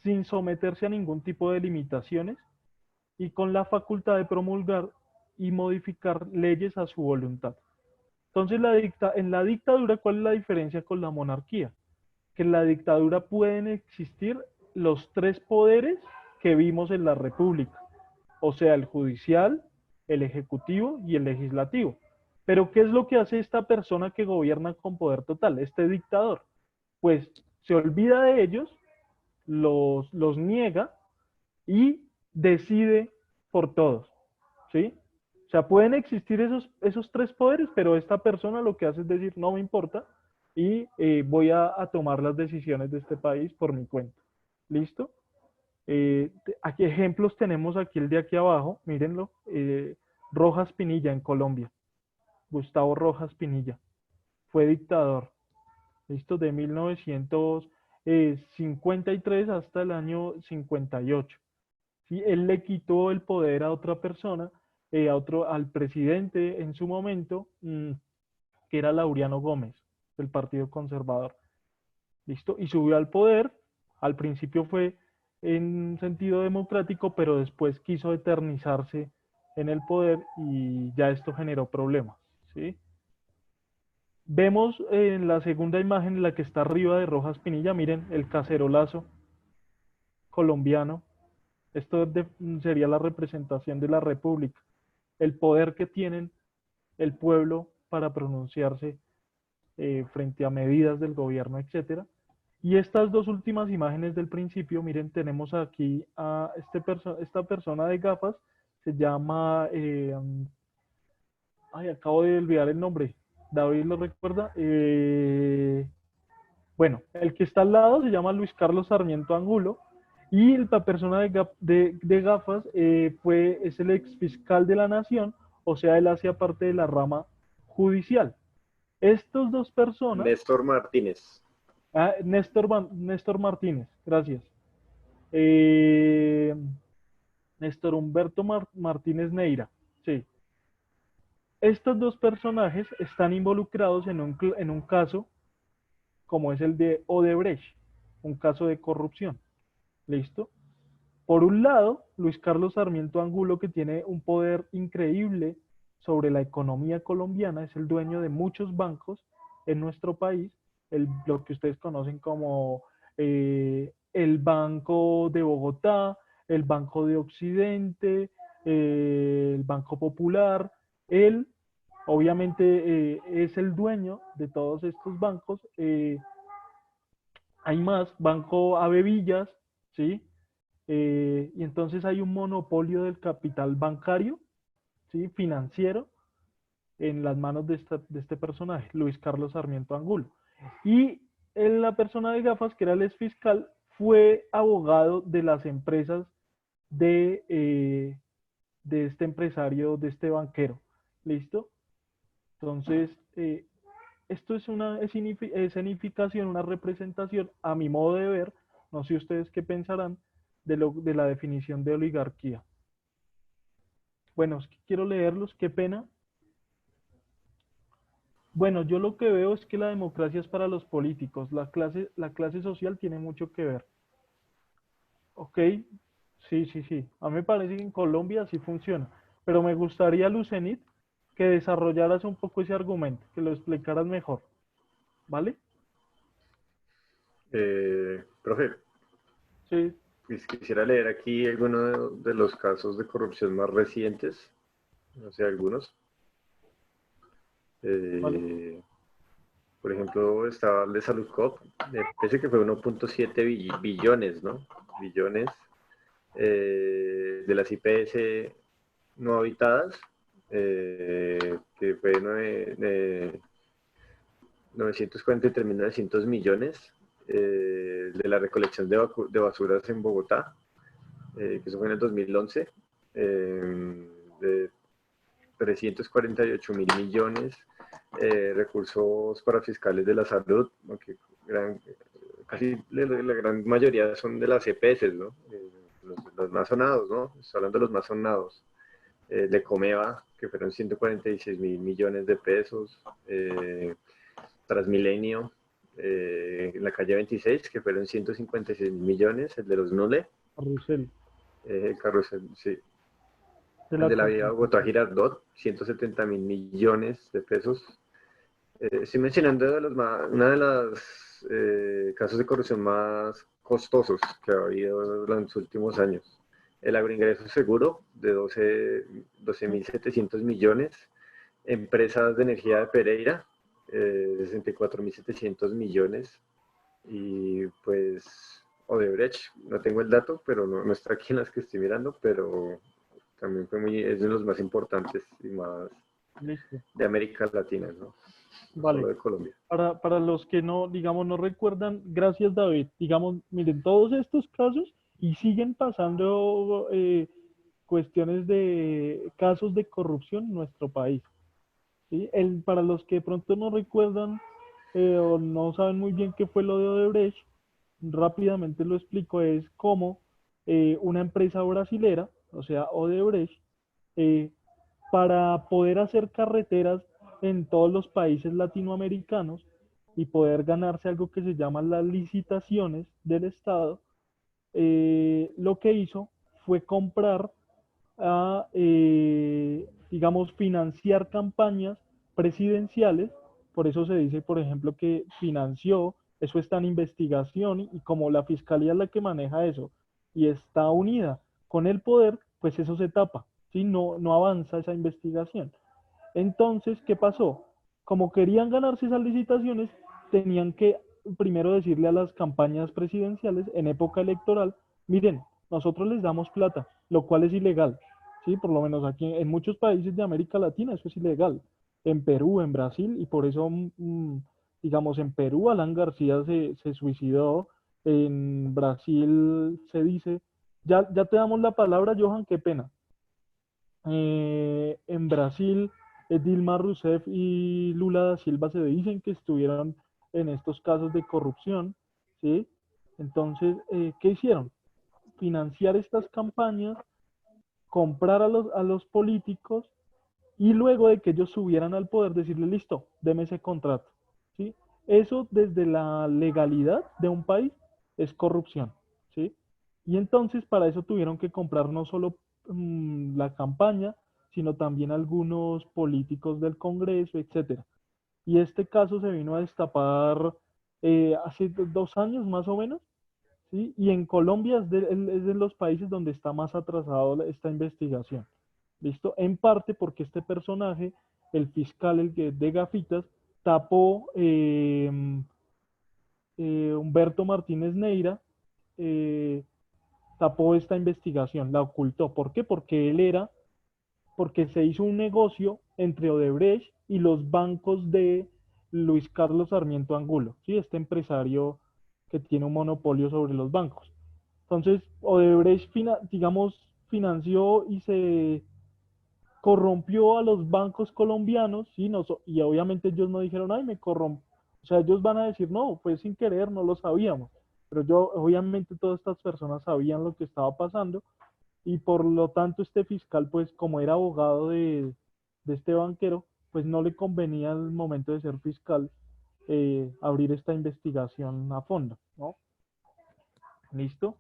sin someterse a ningún tipo de limitaciones y con la facultad de promulgar y modificar leyes a su voluntad. Entonces, en la dictadura, ¿cuál es la diferencia con la monarquía? Que en la dictadura pueden existir los tres poderes que vimos en la república, o sea, el judicial, el ejecutivo y el legislativo. Pero ¿qué es lo que hace esta persona que gobierna con poder total, este dictador? Pues se olvida de ellos, los niega y decide por todos, ¿sí? O sea, pueden existir esos tres poderes, pero esta persona lo que hace es decir, no me importa, y voy a tomar las decisiones de este país por mi cuenta. ¿Listo? Aquí ejemplos tenemos aquí el de aquí abajo, mírenlo, Rojas Pinilla en Colombia, Gustavo Rojas Pinilla, fue dictador, listo, de 1953 hasta el año 58. ¿Sí? Él le quitó el poder a otra persona al presidente en su momento, que era Laureano Gómez, del Partido Conservador. ¿Listo? Y subió al poder. Al principio fue en sentido democrático, pero después quiso eternizarse en el poder y ya esto generó problemas, ¿sí? Vemos en la segunda imagen, la que está arriba de Rojas Pinilla, miren, el cacerolazo colombiano. Esto sería la representación de la República, el poder que tienen el pueblo para pronunciarse frente a medidas del gobierno, etcétera. Y estas dos últimas imágenes del principio, miren, tenemos aquí a esta persona de gafas, se llama, ay, acabo de olvidar el nombre, David lo recuerda. Bueno, el que está al lado se llama Luis Carlos Sarmiento Angulo, y la persona de gafas es el ex fiscal de la nación, o sea, él hacía parte de la rama judicial. Estas dos personas, Néstor Martínez. Néstor Martínez, gracias. Eh, Néstor Humberto Martínez Neira, sí. Estos dos personajes están involucrados en un caso como es el de Odebrecht, un caso de corrupción. ¿Listo? Por un lado, Luis Carlos Sarmiento Angulo, que tiene un poder increíble sobre la economía colombiana, es el dueño de muchos bancos en nuestro país, lo que ustedes conocen como el Banco de Bogotá, el Banco de Occidente, el Banco Popular. Él, obviamente, es el dueño de todos estos bancos. Hay más, Banco Avevillas, ¿sí? Y entonces hay un monopolio del capital bancario, ¿sí? Financiero, en las manos de este personaje, Luis Carlos Sarmiento Angulo. Y la persona de gafas, que era el ex fiscal, fue abogado de las empresas de este empresario, de este banquero. ¿Listo? Entonces, esto es una escenificación, una representación, a mi modo de ver, no sé ustedes qué pensarán, de la definición de oligarquía. Bueno, es que quiero leerlos, qué pena. Bueno, yo lo que veo es que la democracia es para los políticos, la clase social tiene mucho que ver. Ok, sí, sí, sí. A mí me parece que en Colombia sí funciona, pero me gustaría, Lucenit, que desarrollaras un poco ese argumento, que lo explicaras mejor, ¿vale? Profe, Sí, pues quisiera leer aquí algunos de los casos de corrupción más recientes, no sé, algunos. vale. Eh, por ejemplo, estaba el de Saludcop, me parece que fue 1.7 billones, ¿no? Billones de las IPS no habitadas, que fue 943.900 millones de la recolección de basuras en Bogotá, que eso fue en el 2011, de 348.000 millones, recursos para fiscales de la salud, aunque casi la gran mayoría son de las EPS, ¿no? Los más sonados, ¿no? Estoy hablando de los más sonados. De Comeva, que fueron 146.000 millones de pesos. Transmilenio, en la calle 26, que fueron 156.000 millones. El de los Nule, Carrusel, el carrusel, sí. de El la de la vía concentración. Bogotá-Girardot, 170.000 millones de pesos. Estoy mencionando una de las casos de corrupción más costosos que ha habido en los últimos años. El agroingreso seguro de 12.700 millones. Empresas de energía de Pereira, 64.700 millones. Y pues Odebrecht, no tengo el dato, pero no está aquí en las que estoy mirando, pero también es de los más importantes y más Listo. de América Latina, ¿no? No solo Vale. de Colombia. Para los que no, digamos, no recuerdan, gracias David, digamos, miren, todos estos casos y siguen pasando cuestiones de casos de corrupción en nuestro país. ¿Sí? Para los que de pronto no recuerdan o no saben muy bien qué fue lo de Odebrecht, rápidamente lo explico, es como una empresa brasilera, o sea, Odebrecht, para poder hacer carreteras en todos los países latinoamericanos y poder ganarse algo que se llama las licitaciones del Estado, lo que hizo fue comprar digamos, financiar campañas presidenciales. Por eso se dice, por ejemplo, que financió, eso está en investigación y como la fiscalía es la que maneja eso y está unida con el poder, pues eso se tapa, ¿sí? No avanza esa investigación. Entonces, ¿qué pasó? Como querían ganarse esas licitaciones, tenían que primero decirle a las campañas presidenciales en época electoral, miren, nosotros les damos plata, lo cual es ilegal, ¿sí? Por lo menos aquí en muchos países de América Latina eso es ilegal. En Perú, en Brasil, y por eso, digamos, en Perú Alan García se suicidó, en Brasil se dice, ya te damos la palabra, Johan, qué pena. En Brasil, Dilma Rousseff y Lula da Silva se dicen que estuvieron en estos casos de corrupción, ¿sí? Entonces, ¿qué hicieron? Financiar estas campañas, comprar a los políticos y luego de que ellos subieran al poder decirle, listo, deme ese contrato, ¿sí? Eso desde la legalidad de un país es corrupción, ¿sí? Y entonces para eso tuvieron que comprar no solo la campaña, sino también algunos políticos del Congreso, etcétera. Y este caso se vino a destapar hace 2 años más o menos, ¿sí? Y en Colombia es de los países donde está más atrasado esta investigación. ¿Listo? En parte porque este personaje, el fiscal, el que de gafitas, tapó Humberto Martínez Neira, eh, tapó esta investigación, la ocultó. ¿Por qué? Porque se hizo un negocio entre Odebrecht y los bancos de Luis Carlos Sarmiento Angulo, ¿sí? Este empresario que tiene un monopolio sobre los bancos. Entonces, Odebrecht, digamos, financió y se corrompió a los bancos colombianos, ¿sí? No, y obviamente ellos no dijeron, ay, me corrompo. O sea, ellos van a decir, no, fue sin querer, no lo sabíamos. Pero obviamente todas estas personas sabían lo que estaba pasando y por lo tanto este fiscal, pues como era abogado de este banquero, pues no le convenía al momento de ser fiscal abrir esta investigación a fondo, ¿no? ¿Listo?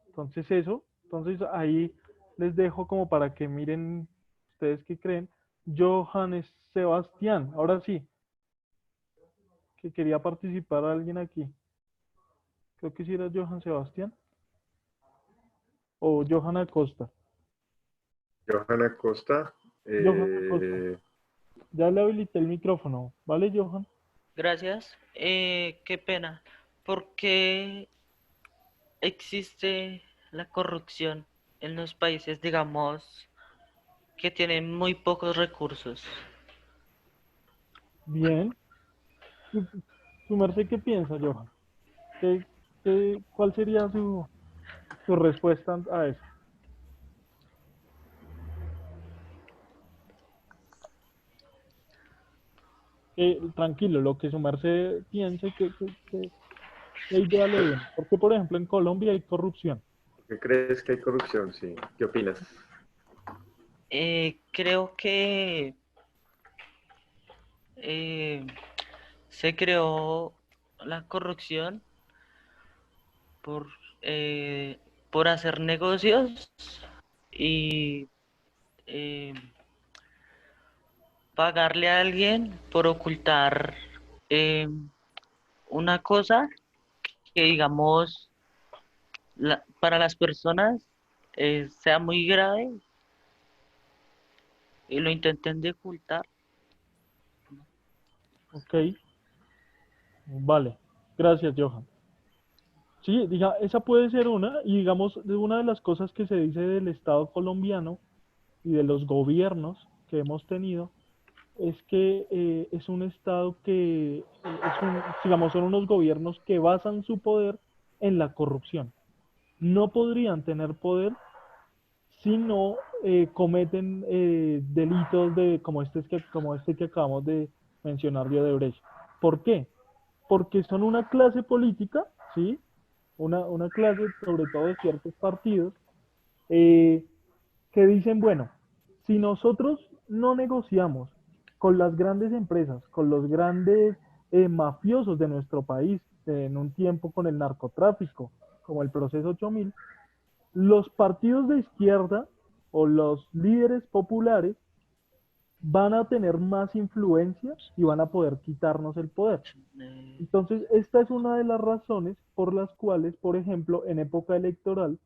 Entonces eso, entonces ahí les dejo como para que miren ustedes qué creen. Johannes Sebastián, ahora sí, que quería participar alguien aquí. Creo que sí era Johan Sebastián o Johan Acosta. Johanna Costa. Johan Acosta. Ya le habilité el micrófono, ¿vale, Johan? Gracias. Qué pena. ¿Por qué existe la corrupción en los países, digamos, que tienen muy pocos recursos? Bien. ¿Su merced qué piensa, Johan? ¿Qué, cuál sería su respuesta a eso? Tranquilo, lo que su merced piense, qué idea le viene. Porque, por ejemplo, en Colombia hay corrupción. ¿Por qué crees que hay corrupción? Sí. ¿Qué opinas? Creo que eh, se creó la corrupción por, eh, por hacer negocios y eh, pagarle a alguien por ocultar eh, una cosa que, digamos, para las personas sea muy grave y lo intenten de ocultar. Ok, vale. Gracias, Johan. Sí, diga, esa puede ser una, y digamos, una de las cosas que se dice del Estado colombiano y de los gobiernos que hemos tenido es que es un Estado que, digamos, son unos gobiernos que basan su poder en la corrupción. No podrían tener poder si no cometen delitos como este que acabamos de mencionar de Odebrecht. ¿Por qué? Porque son una clase política, ¿sí? Una clase, sobre todo de ciertos partidos, eh, que dicen, bueno, si nosotros no negociamos con las grandes empresas, con los grandes mafiosos de nuestro país, en un tiempo con el narcotráfico, como el proceso 8000, los partidos de izquierda o los líderes populares van a tener más influencia y van a poder quitarnos el poder. Entonces, esta es una de las razones por las cuales, por ejemplo, en época electoral,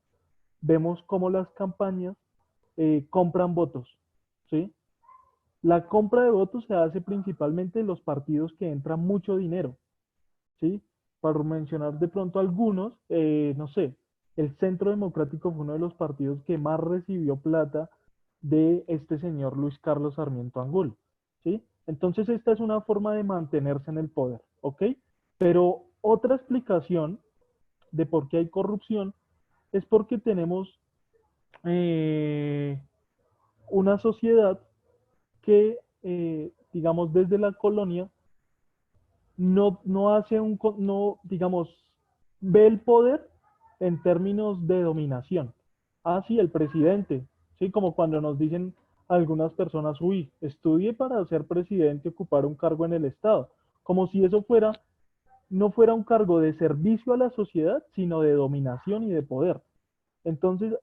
vemos cómo las campañas compran votos, ¿sí? La compra de votos se hace principalmente en los partidos que entra mucho dinero, ¿sí? Para mencionar de pronto algunos, no sé, el Centro Democrático fue uno de los partidos que más recibió plata de este señor Luis Carlos Sarmiento Angulo, ¿sí? Entonces esta es una forma de mantenerse en el poder, ¿ok? Pero otra explicación de por qué hay corrupción es porque tenemos eh, una sociedad que, digamos, desde la colonia no hace no, digamos, ve el poder en términos de dominación. Ah, sí, el presidente, sí, como cuando nos dicen algunas personas, uy, estudie para ser presidente, ocupar un cargo en el Estado, como si eso no fuera un cargo de servicio a la sociedad, sino de dominación y de poder. Entonces,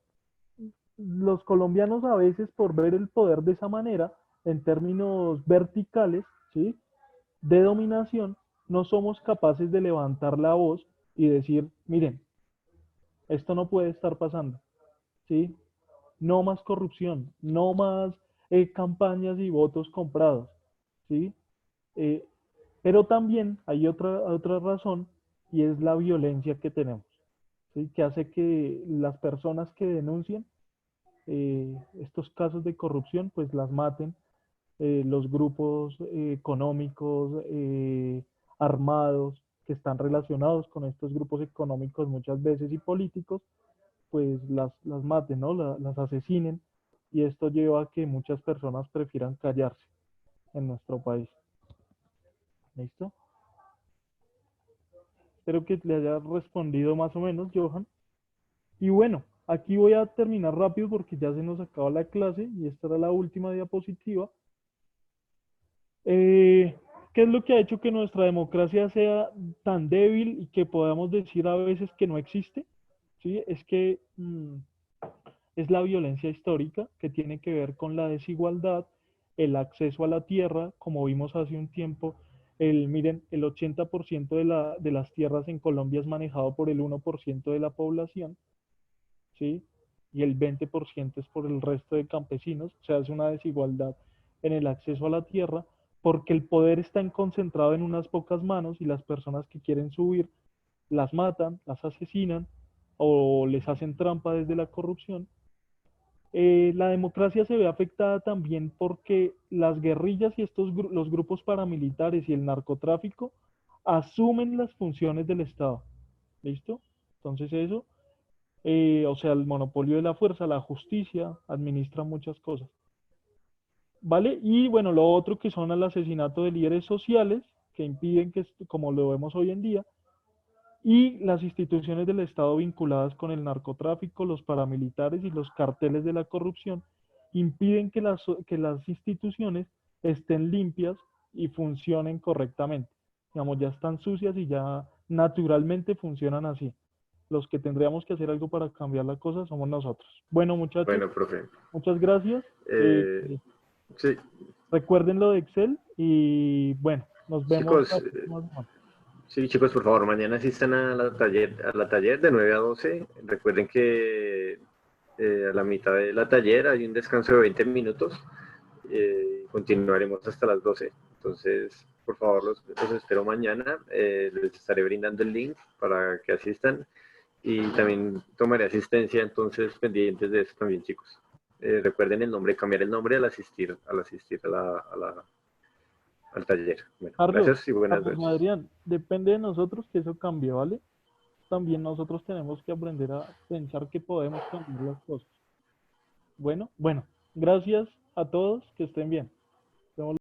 los colombianos a veces por ver el poder de esa manera, en términos verticales, ¿sí? De dominación, no somos capaces de levantar la voz y decir, miren, esto no puede estar pasando, ¿sí? No más corrupción, no más campañas y votos comprados, ¿sí? Eh, pero también hay otra razón y es la violencia que tenemos, ¿sí? Que hace que las personas que denuncien estos casos de corrupción pues las maten los grupos económicos armados que están relacionados con estos grupos económicos muchas veces y políticos, pues las maten, ¿no? Las asesinen y esto lleva a que muchas personas prefieran callarse en nuestro país. ¿Listo? Espero que le haya respondido más o menos, Johan. Y bueno, aquí voy a terminar rápido porque ya se nos acaba la clase y esta era la última diapositiva. ¿Qué es lo que ha hecho que nuestra democracia sea tan débil y que podamos decir a veces que no existe? ¿Sí? Es que es la violencia histórica que tiene que ver con la desigualdad, el acceso a la tierra, como vimos hace un tiempo, miren, el 80% de las tierras en Colombia es manejado por el 1% de la población, ¿sí? Y el 20% es por el resto de campesinos, o sea, es una desigualdad en el acceso a la tierra, porque el poder está concentrado en unas pocas manos y las personas que quieren subir las matan, las asesinan o les hacen trampa desde la corrupción. La democracia se ve afectada también porque las guerrillas y los grupos paramilitares y el narcotráfico asumen las funciones del Estado. ¿Listo? Entonces eso, o sea, el monopolio de la fuerza, la justicia, administra muchas cosas. ¿Vale? Y bueno, lo otro que son el asesinato de líderes sociales, que impiden que, como lo vemos hoy en día, y las instituciones del Estado vinculadas con el narcotráfico, los paramilitares y los carteles de la corrupción, impiden que las instituciones estén limpias y funcionen correctamente. Digamos, ya están sucias y ya naturalmente funcionan así. Los que tendríamos que hacer algo para cambiar la cosa somos nosotros. Bueno, muchachos, Bueno, profe. muchas gracias. Sí. Recuerden lo de Excel y bueno, nos vemos la Chicos, próxima semana. sí, chicos, por favor, mañana asistan a la taller de 9 a 12. Recuerden que a la mitad de la taller hay un descanso de 20 minutos. Continuaremos hasta las 12. Entonces, por favor, los espero mañana. Les estaré brindando el link para que asistan. Y también tomaré asistencia, entonces pendientes de eso también, chicos. Recuerden el nombre, cambiar el nombre al asistir al taller. Bueno, gracias y buenas Carlos noches. Adrián, depende de nosotros que eso cambie, ¿vale? También nosotros tenemos que aprender a pensar que podemos cambiar las cosas. Bueno, gracias a todos, que estén bien.